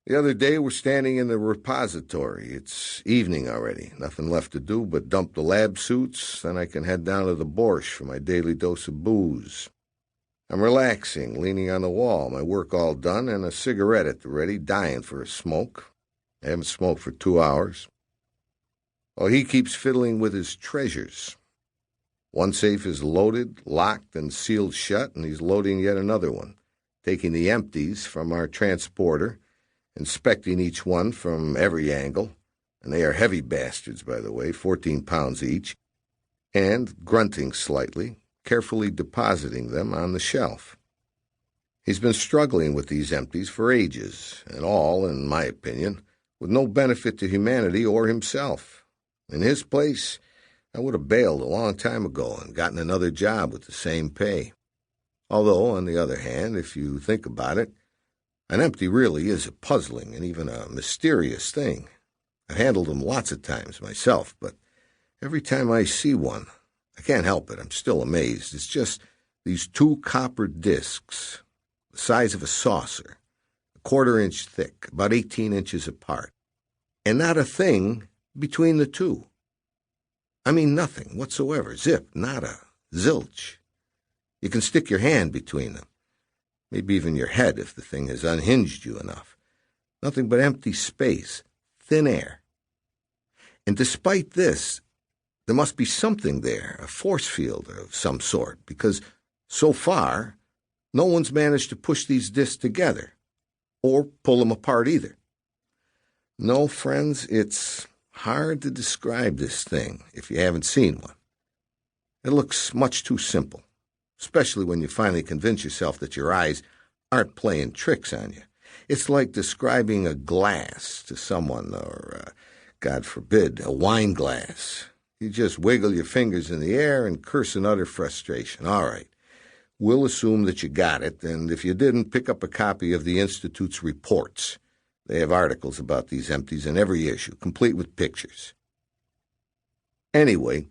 The other day we're standing in the repository. It's evening already. Nothing left to do but dump the lab suits, then I can head down to the Borscht for my daily dose of booze. I'm relaxing, leaning on the wall, my work all done, and a cigarette at the ready, dying for a smoke. I haven't smoked for 2 hours. Well, he keeps fiddling with his treasures. One safe is loaded, locked, and sealed shut, and he's loading yet another one, taking the empties from our transporter, inspecting each one from every angle, and they are heavy bastards, by the way, 14 pounds each, and, grunting slightly, carefully depositing them on the shelf. He's been struggling with these empties for ages, and all, in my opinion, with no benefit to humanity or himself. In his place, I would have bailed a long time ago and gotten another job with the same pay. Although, on the other hand, if you think about it, an empty really is a puzzling and even a mysterious thing. I've handled them lots of times myself, but every time I see one, I can't help it. I'm still amazed. It's just these 2 copper discs, the size of a saucer, a 1/4 inch thick, about 18 inches apart, and not a thing between the two. I mean nothing whatsoever. Zip, nada, zilch. You can stick your hand between them. Maybe even your head if the thing has unhinged you enough. Nothing but empty space, thin air. And despite this, there must be something there, a force field of some sort, because so far, no one's managed to push these discs together, or pull them apart either. No, friends, it's hard to describe this thing if you haven't seen one. It looks much too simple, especially when you finally convince yourself that your eyes aren't playing tricks on you. It's like describing a glass to someone, or, God forbid, a wine glass. You just wiggle your fingers in the air and curse in utter frustration. All right, we'll assume that you got it, and if you didn't, pick up a copy of the Institute's reports. They have articles about these empties in every issue, complete with pictures. Anyway,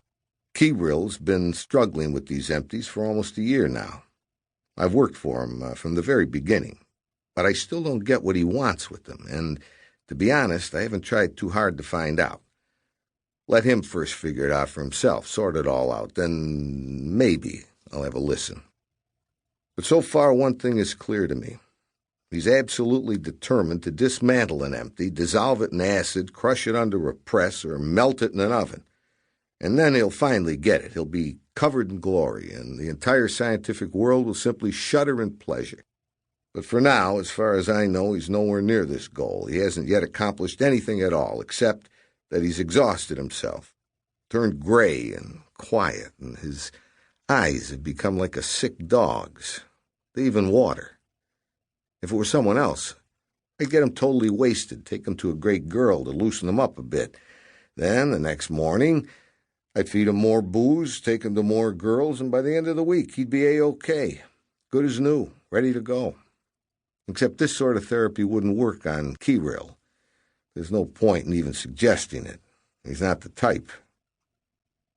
Kirill's been struggling with these empties for almost a year now. I've worked for him from the very beginning, but I still don't get what he wants with them, and to be honest, I haven't tried too hard to find out. Let him first figure it out for himself, sort it all out, then maybe I'll have a listen. But so far, one thing is clear to me. He's absolutely determined to dismantle an empty, dissolve it in acid, crush it under a press, or melt it in an oven. And then he'll finally get it. He'll be covered in glory, and the entire scientific world will simply shudder in pleasure. But for now, as far as I know, he's nowhere near this goal. He hasn't yet accomplished anything at all, except that he's exhausted himself, turned gray and quiet, and his eyes have become like a sick dog's. They even water. If it were someone else, I'd get him totally wasted, take him to a great girl to loosen him up a bit. Then, the next morning, I'd feed him more booze, take him to more girls, and by the end of the week, he'd be A-OK, good as new, ready to go. Except this sort of therapy wouldn't work on Kirill. There's no point in even suggesting it. He's not the type.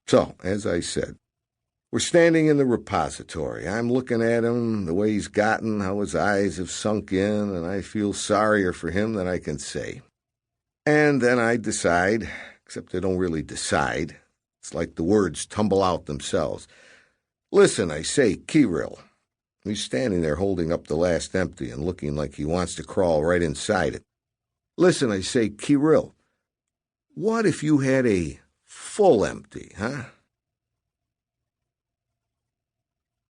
So, as I said, we're standing in the repository. I'm looking at him, the way he's gotten, how his eyes have sunk in, and I feel sorrier for him than I can say. And then I decide, except I don't really decide. It's like the words tumble out themselves. Listen, I say, Kirill. He's standing there holding up the last empty and looking like he wants to crawl right inside it. Listen, I say, Kirill, what if you had a full empty, huh?